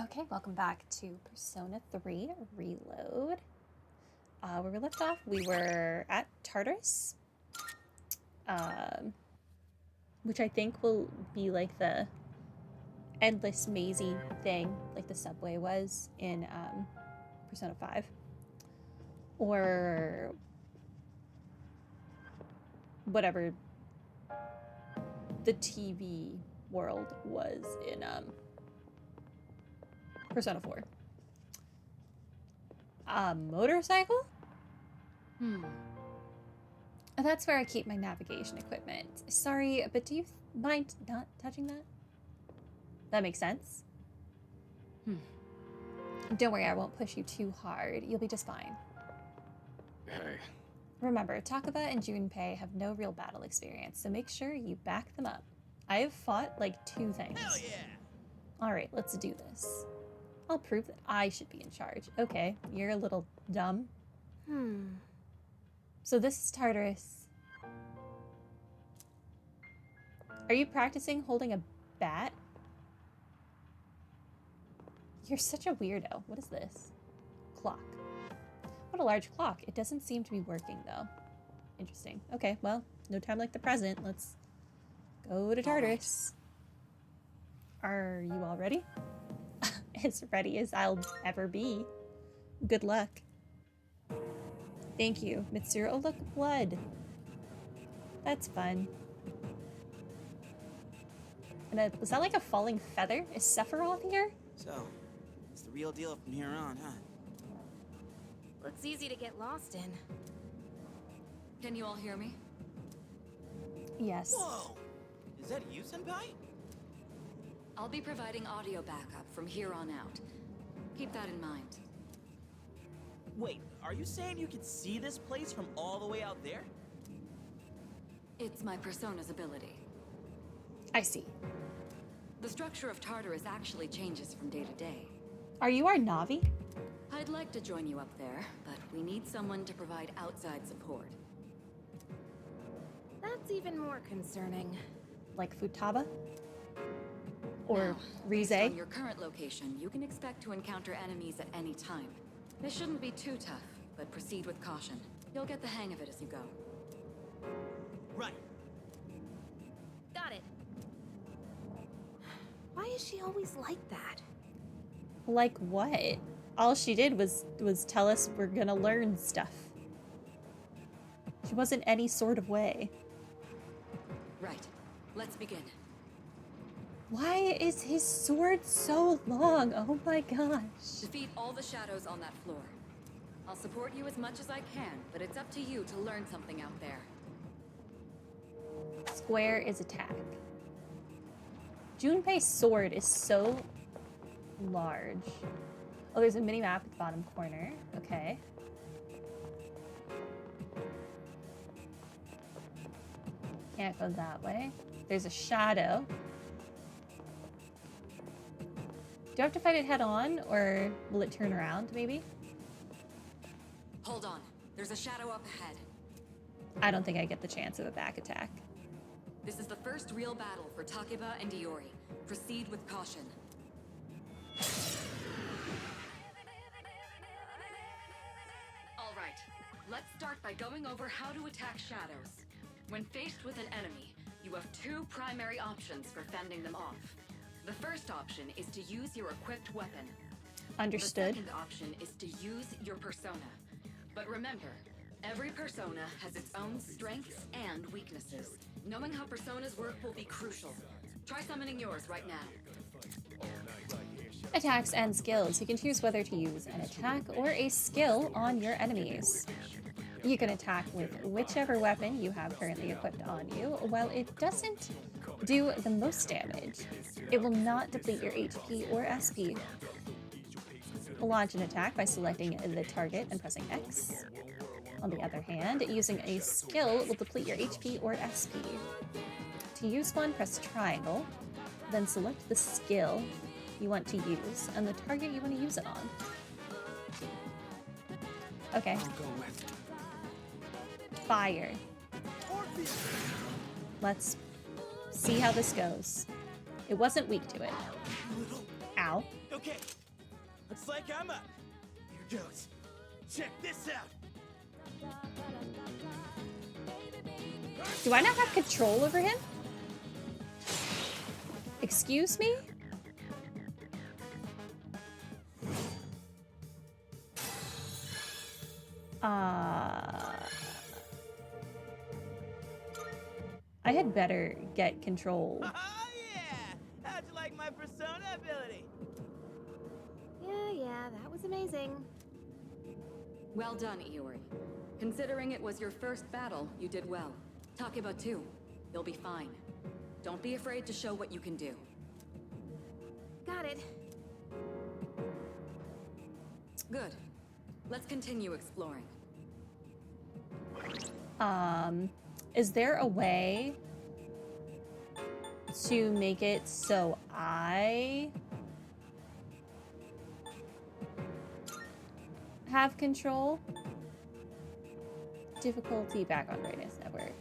Okay, welcome back to Persona 3 Reload. Where we left off, we were at Tartarus, um, which I think will be like the endless mazy thing, like the subway was in Persona 5. Or whatever the TV world was in Persona 4. Motorcycle? That's where I keep my navigation equipment. Sorry, but do you mind not touching that? That makes sense. Don't worry, I won't push you too hard. You'll be just fine. Hey. Remember, Takaba and Junpei have no real battle experience, so make sure you back them up. I have fought like 2 things. Hell yeah! Alright, let's do this. I'll prove that I should be in charge. Okay, you're a little dumb. So this is Tartarus. Are you practicing holding a bat? You're such a weirdo. What is this? Clock. What a large clock. It doesn't seem to be working, though. Interesting. Okay, well, no time like the present. Let's go to Tartarus. Are you all ready? As ready as I'll ever be. Good luck. Thank you. Mitsuru. Oh, look, blood. That's fun. And was that like a falling feather? Is Sephiroth here? So, it's the real deal from here on, huh? Looks easy to get lost in. Can you all hear me? Yes. Whoa! Is that you, Senpai? I'll be providing audio backup from here on out. Keep that in mind. Wait, are you saying you can see this place from all the way out there? It's my persona's ability. I see. The structure of Tartarus actually changes from day to day. Are you our Navi? I'd like to join you up there, but we need someone to provide outside support. That's even more concerning. Like Futaba? Or Now, based Rize? on your current location, you can expect to encounter enemies at any time. This shouldn't be too tough, but proceed with caution. You'll get the hang of it as you go. Right. Got it. Why is she always like that? Like what? All she did was tell us we're gonna learn stuff. She wasn't any sort of way. Right. Let's begin. Why is his sword so long? Oh my gosh. Defeat all the shadows on that floor. I'll support you as much as I can, but it's up to you to learn something out there. Square is attack. Junpei's sword is so large. Oh, there's a mini map at the bottom corner. Okay. Can't go that way. There's a shadow. Do I have to fight it head on, or will it turn around, maybe? Hold on. There's a shadow up ahead. I don't think I get the chance of a back attack. This is the first real battle for Takeba and Iori. Proceed with caution. All right. Let's start by going over how to attack shadows. When faced with an enemy, you have 2 primary options for fending them off. The first option is to use your equipped weapon. Understood. The second option is to use your persona. But remember, every persona has its own strengths and weaknesses. Knowing how personas work will be crucial. Try summoning yours right now. Attacks and skills. You can choose whether to use an attack or a skill on your enemies. You can attack with whichever weapon you have currently equipped on you. While it doesn't do the most damage, it will not deplete your HP or SP. Launch an attack by selecting the target and pressing X. On the other hand, using a skill will deplete your HP or SP. To use one, press triangle, then select the skill you want to use and the target you want to use it on. Okay. Fire. Let's see how this goes. It wasn't weak to it. Ow. Ow. Okay, looks like I'm up. Here goes. Check this out. Do I not have control over him? Excuse me? I had better get control. Oh yeah! How'd you like my persona ability? Yeah, that was amazing. Well done, Iori. Considering it was your first battle, you did well. Takeba too. You'll be fine. Don't be afraid to show what you can do. Got it. Good. Let's continue exploring. Is there a way to make it so I have control? Difficulty back on Brightness Network.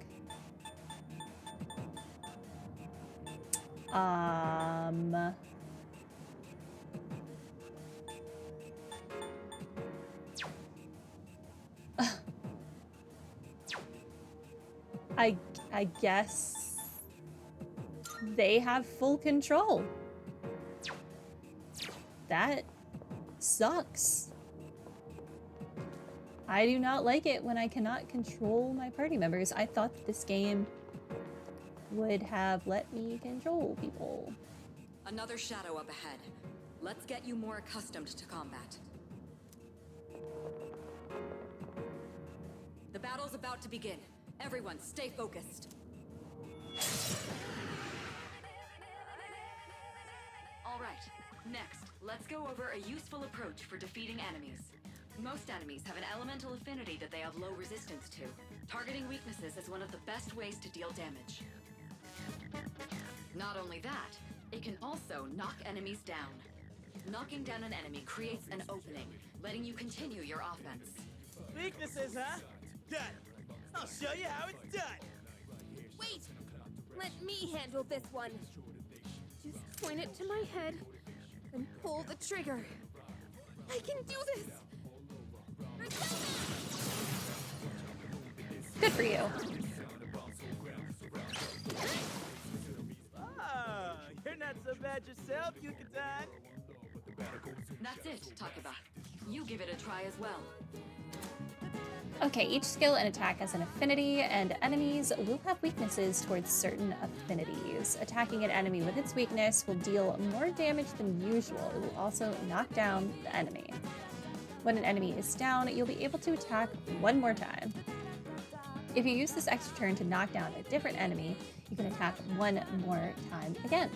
I guess they have full control. That sucks. I do not like it when I cannot control my party members. I thought that this game would have let me control people. Another shadow up ahead. Let's get you more accustomed to combat. The battle's about to begin. Everyone, stay focused. All right, next, let's go over a useful approach for defeating enemies. Most enemies have an elemental affinity that they have low resistance to. Targeting weaknesses is one of the best ways to deal damage. Not only that, it can also knock enemies down. Knocking down an enemy creates an opening, letting you continue your offense. Weaknesses, huh? Done. I'll show you how it's done. Wait! Let me handle this one. Just point it to my head and pull the trigger. I can do this! Good for you. Oh, you're not so bad yourself, Yucatan. That's it, Takeba. You give it a try as well. Okay, each skill and attack has an affinity, and enemies will have weaknesses towards certain affinities. Attacking an enemy with its weakness will deal more damage than usual. It will also knock down the enemy. When an enemy is down, you'll be able to attack one more time. If you use this extra turn to knock down a different enemy, you can attack one more time again.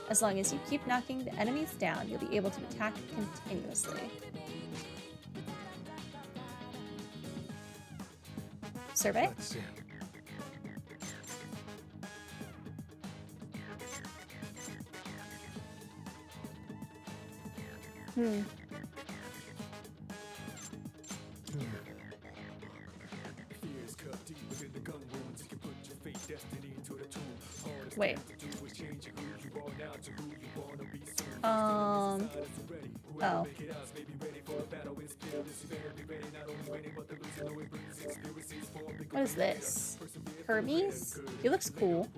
As long as you keep knocking the enemies down, you'll be able to attack continuously. Survey? Let's see. Wait. Oh. What is this? Hermes? He looks cool.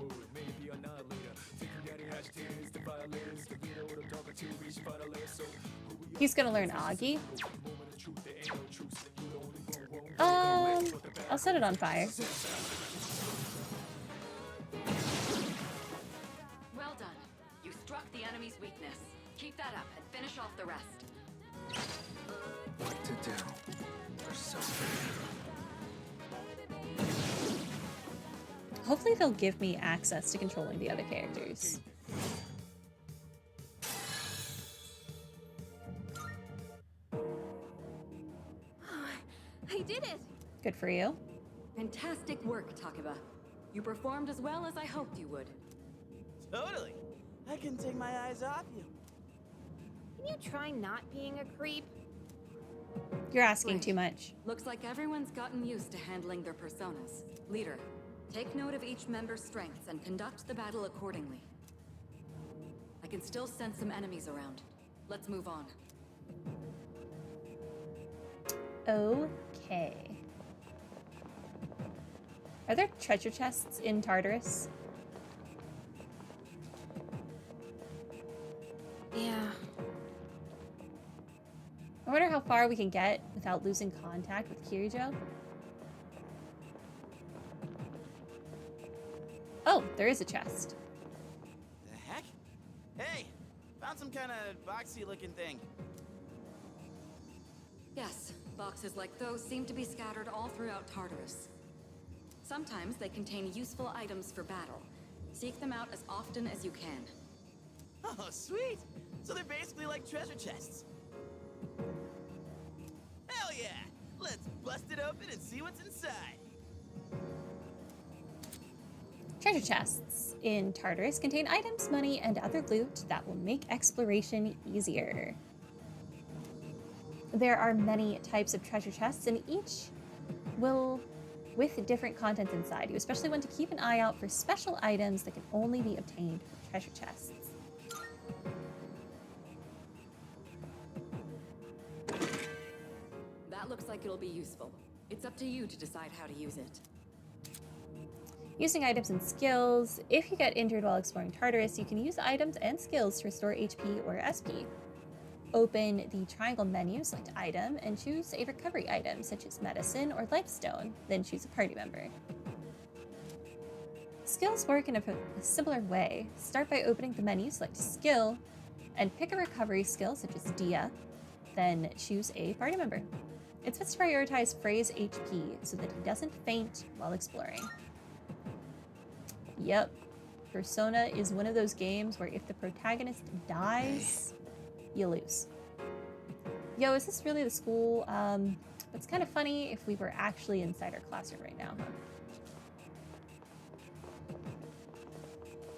He's gonna learn Agi. I'll set it on fire. Well done. You struck the enemy's weakness. Keep that up and finish off the rest. What to do? Or something. Hopefully they'll give me access to controlling the other characters. I did it! Good for you. Fantastic work, Takeba. You performed as well as I hoped you would. Totally. I can take my eyes off you. Can you try not being a creep? You're asking Great. too much. Looks like everyone's gotten used to handling their personas. Leader, take note of each member's strengths and conduct the battle accordingly. I can still sense some enemies around. Let's move on. Okay. Are there treasure chests in Tartarus? Yeah. I wonder how far we can get without losing contact with Kirijo. Oh, there is a chest. The heck? Hey, found some kind of boxy looking thing. Yes, boxes like those seem to be scattered all throughout Tartarus. Sometimes they contain useful items for battle. Seek them out as often as you can. Oh, sweet! So they're basically like treasure chests. Hell yeah! Let's bust it open and see what's inside. Treasure chests in Tartarus contain items, money, and other loot that will make exploration easier. There are many types of treasure chests, and each will with different content inside. You especially want to keep an eye out for special items that can only be obtained from treasure chests. That looks like it'll be useful. It's up to you to decide how to use it. Using items and skills. If you get injured while exploring Tartarus, you can use items and skills to restore HP or SP. Open the triangle menu, select item, and choose a recovery item such as medicine or lifestone, then choose a party member. Skills work in a similar way. Start by opening the menu, select skill, and pick a recovery skill such as Dia, then choose a party member. It's best to prioritize Frey's HP so that he doesn't faint while exploring. Yep, Persona is one of those games where if the protagonist dies, you lose. Yo, is this really the school? It's kind of funny if we were actually inside our classroom right now, huh?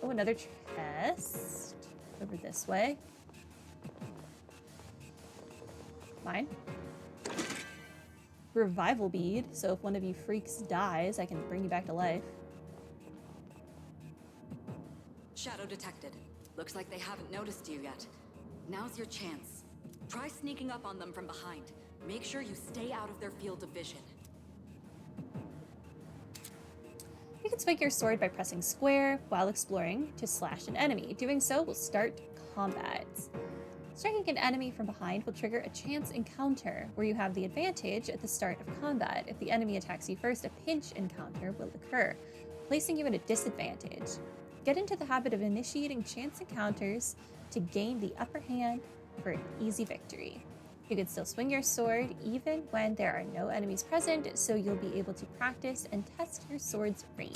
Oh, another chest. Over this way. Mine. Revival bead, so if one of you freaks dies, I can bring you back to life. Shadow detected. Looks like they haven't noticed you yet. Now's your chance. Try sneaking up on them from behind. Make sure you stay out of their field of vision. You can swing your sword by pressing square while exploring to slash an enemy. Doing so will start combat. Striking an enemy from behind will trigger a chance encounter, where you have the advantage at the start of combat. If the enemy attacks you first, a pinch encounter will occur, placing you at a disadvantage. Get into the habit of initiating chance encounters to gain the upper hand for an easy victory. You can still swing your sword even when there are no enemies present, so you'll be able to practice and test your sword's range.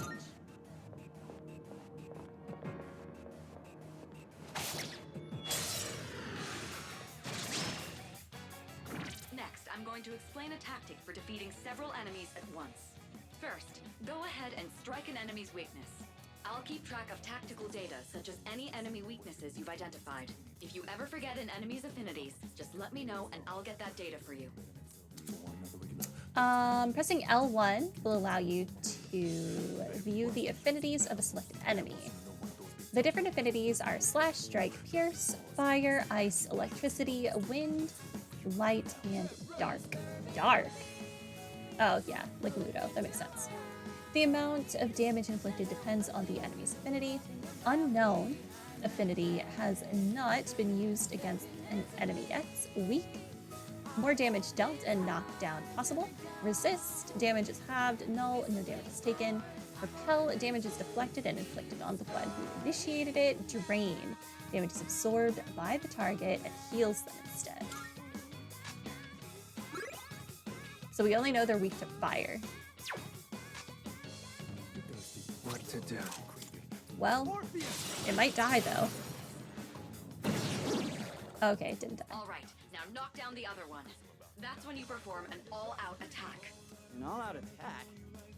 Next, I'm going to explain a tactic for defeating several enemies at once. First, go ahead and strike an enemy's weakness. I'll keep track of tactical data, such as any enemy weaknesses you've identified. If you ever forget an enemy's affinities, just let me know and I'll get that data for you. Pressing L1 will allow you to view the affinities of a selected enemy. The different affinities are slash, strike, pierce, fire, ice, electricity, wind, light, and dark. Dark? Oh yeah, like Ludo, that makes sense. The amount of damage inflicted depends on the enemy's affinity. Unknown affinity has not been used against an enemy yet. Weak, more damage dealt and knocked down possible. Resist, damage is halved. Null, no damage is taken. Repel, damage is deflected and inflicted on the one who initiated it. Drain, damage is absorbed by the target and heals them instead. So we only know they're weak to fire. What to do? Well, it might die though. Okay, it didn't die. All right, now knock down the other one. That's when you perform an all-out attack. An all-out attack?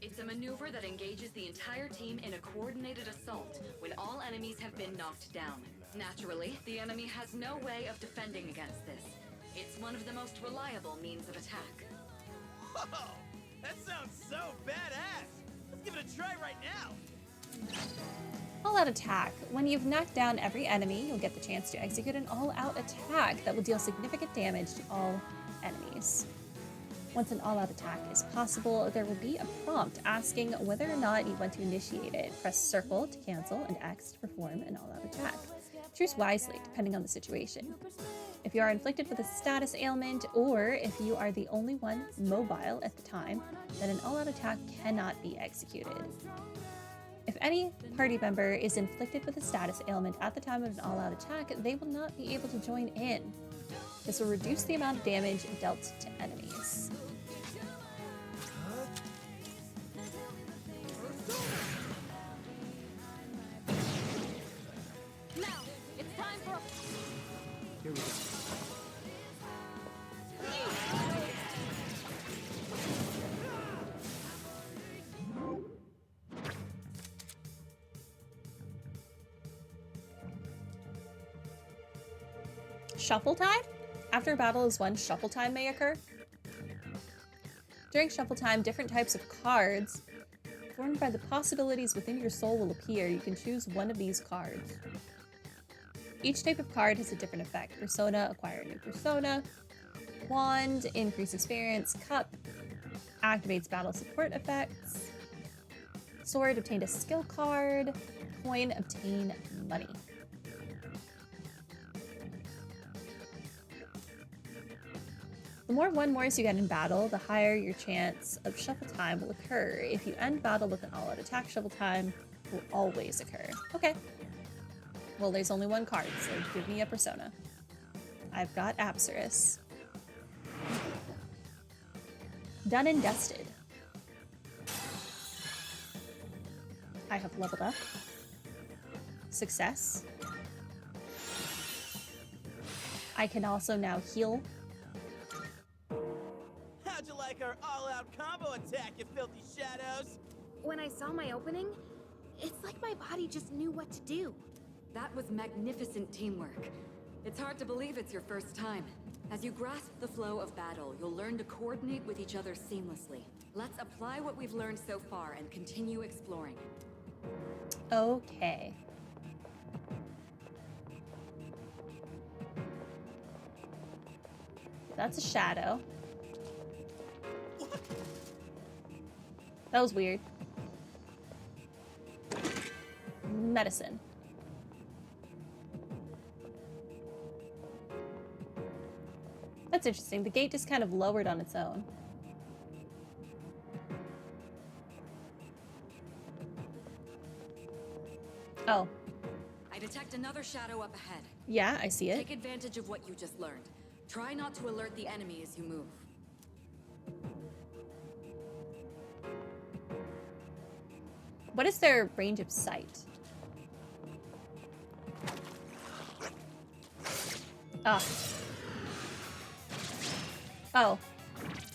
It's a maneuver that engages the entire team in a coordinated assault when all enemies have been knocked down. Naturally, the enemy has no way of defending against this. It's one of the most reliable means of attack. Whoa! That sounds so badass! Let's give it a try right now! All-out attack. When you've knocked down every enemy, you'll get the chance to execute an all-out attack that will deal significant damage to all enemies. Once an all-out attack is possible, there will be a prompt asking whether or not you want to initiate it. Press circle to cancel and X to perform an all-out attack. Choose wisely, depending on the situation. If you are inflicted with a status ailment, or if you are the only one mobile at the time, then an all-out attack cannot be executed. If any party member is inflicted with a status ailment at the time of an all-out attack, they will not be able to join in. This will reduce the amount of damage dealt to enemies. Now, it's time for a... Here we go. Shuffle time? After a battle is won, shuffle time may occur. During shuffle time, different types of cards formed by the possibilities within your soul will appear. You can choose one of these cards. Each type of card has a different effect. Persona, acquire a new persona. Wand, increase experience. Cup, activates battle support effects. Sword, obtained a skill card. Coin, obtain money. The more one-mores you get in battle, the higher your chance of shuffle time will occur. If you end battle with an all-out attack, shuffle time will always occur. Okay. Well, there's only one card, so give me a persona. I've got Apsaris. Done and dusted. I have leveled up. Success. I can also now heal. How'd you like our all-out combo attack, you filthy shadows? When I saw my opening, it's like my body just knew what to do. That was magnificent teamwork. It's hard to believe it's your first time. As you grasp the flow of battle, you'll learn to coordinate with each other seamlessly. Let's apply what we've learned so far and continue exploring. Okay. That's a shadow. That was weird. Medicine. That's interesting. The gate just kind of lowered on its own. Oh. I detect another shadow up ahead. Yeah, I see it. Take advantage of what you just learned. Try not to alert the enemy as you move. What is their range of sight? Ah. Oh.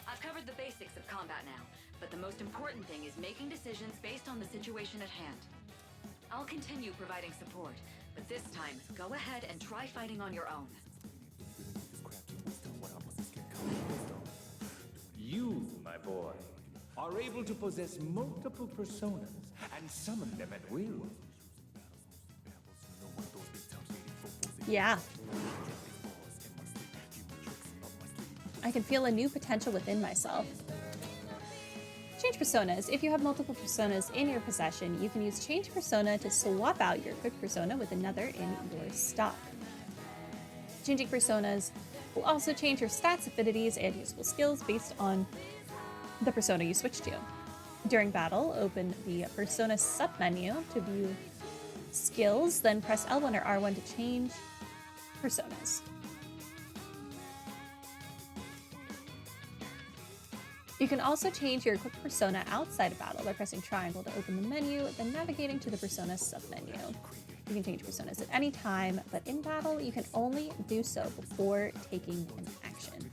I've covered the basics of combat now, but the most important thing is making decisions based on the situation at hand. I'll continue providing support, but this time, go ahead and try fighting on your own. You, my boy, are able to possess multiple personas and summon them at will. Yeah. I can feel a new potential within myself. Change personas. If you have multiple personas in your possession, you can use change persona to swap out your equipped persona with another in your stock. Changing personas will also change your stats, affinities, and useful skills based on the persona you switch to. During battle, open the persona submenu to view skills, then press L1 or R1 to change personas. You can also change your equipped persona outside of battle by pressing triangle to open the menu, then navigating to the persona submenu. You can change personas at any time, but in battle, you can only do so before taking an action.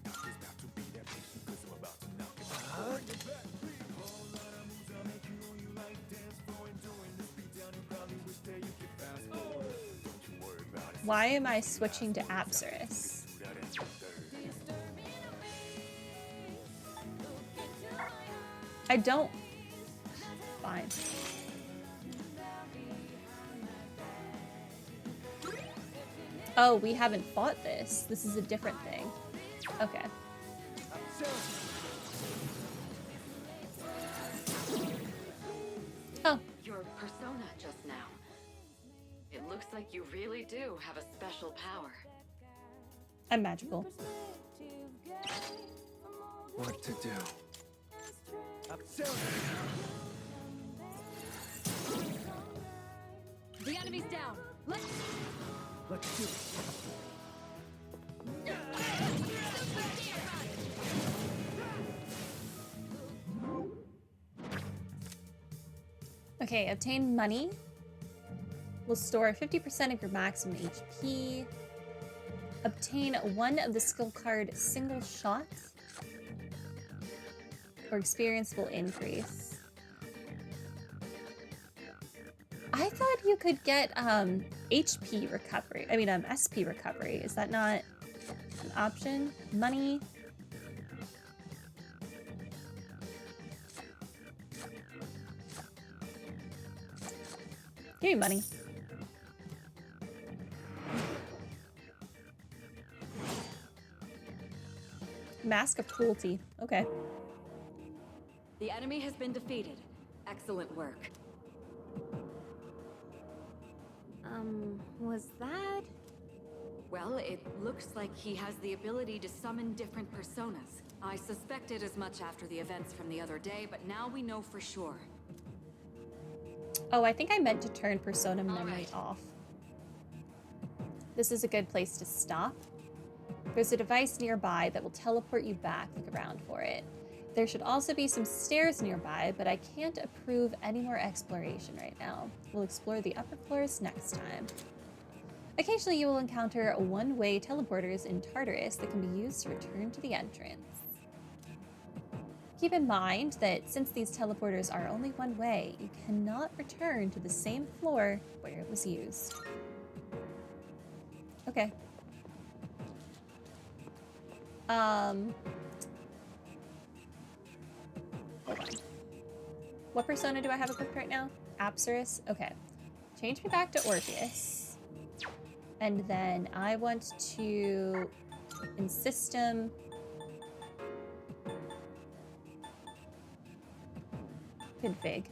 Why am I switching to Apsaris? I don't... Fine. Oh, we haven't fought this. This is a different thing. Okay. Oh. Your persona just now. It looks like you really do have a special power. I'm magical. What to do? The enemy's down. Let's Let's do it. Okay, obtain money. Will store 50% of your maximum HP. Obtain one of the skill card single shot. Or experience will increase. I thought you could get HP recovery. I mean, SP recovery. Is that not an option? Money. Give me money. Mask of Cruelty. Okay. The enemy has been defeated. Excellent work. Was that? Well, it looks like he has the ability to summon different personas. I suspected as much after the events from the other day, but now we know for sure. Oh, I think I meant to turn persona memory right. off. This is a good place to stop. There's a device nearby that will teleport you back. Look around for it. There should also be some stairs nearby, but I can't approve any more exploration right now. We'll explore the upper floors next time. Occasionally you will encounter one-way teleporters in Tartarus that can be used to return to the entrance. Keep in mind that since these teleporters are only one way, you cannot return to the same floor where it was used. Okay. Hold on. What persona do I have equipped right now? Apsaris? Okay. Change me back to Orpheus. And then I want to, in system, config,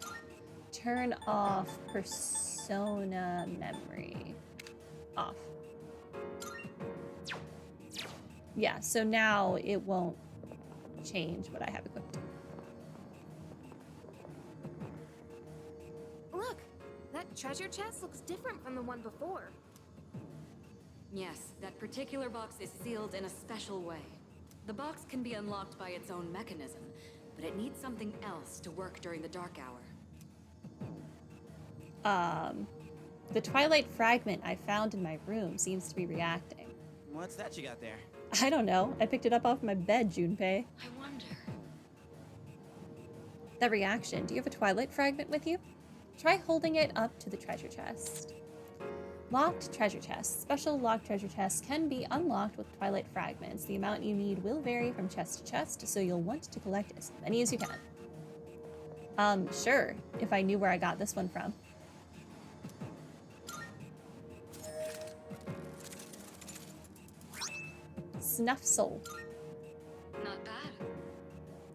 turn off persona memory. Off. Yeah, so now it won't change what I have equipped. Look, that treasure chest looks different from the one before. Yes, that particular box is sealed in a special way. The box can be unlocked by its own mechanism, but it needs something else to work during the dark hour. The twilight fragment I found in my room seems to be reacting. What's that you got there? I don't know. I picked it up off my bed, Junpei. I wonder. That reaction. Do you have a twilight fragment with you? Try holding it up to the treasure chest. Locked treasure chests. Special locked treasure chests can be unlocked with twilight fragments. The amount you need will vary from chest to chest, so you'll want to collect as many as you can. Sure, if I knew where I got this one from. Snuff Soul. Not bad.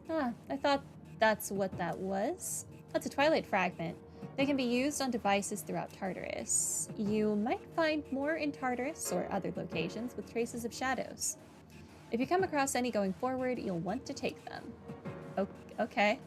Ah, I thought that's what that was. That's a twilight fragment. They can be used on devices throughout Tartarus. You might find more in Tartarus or other locations with traces of shadows. If you come across any going forward, you'll want to take them. Okay.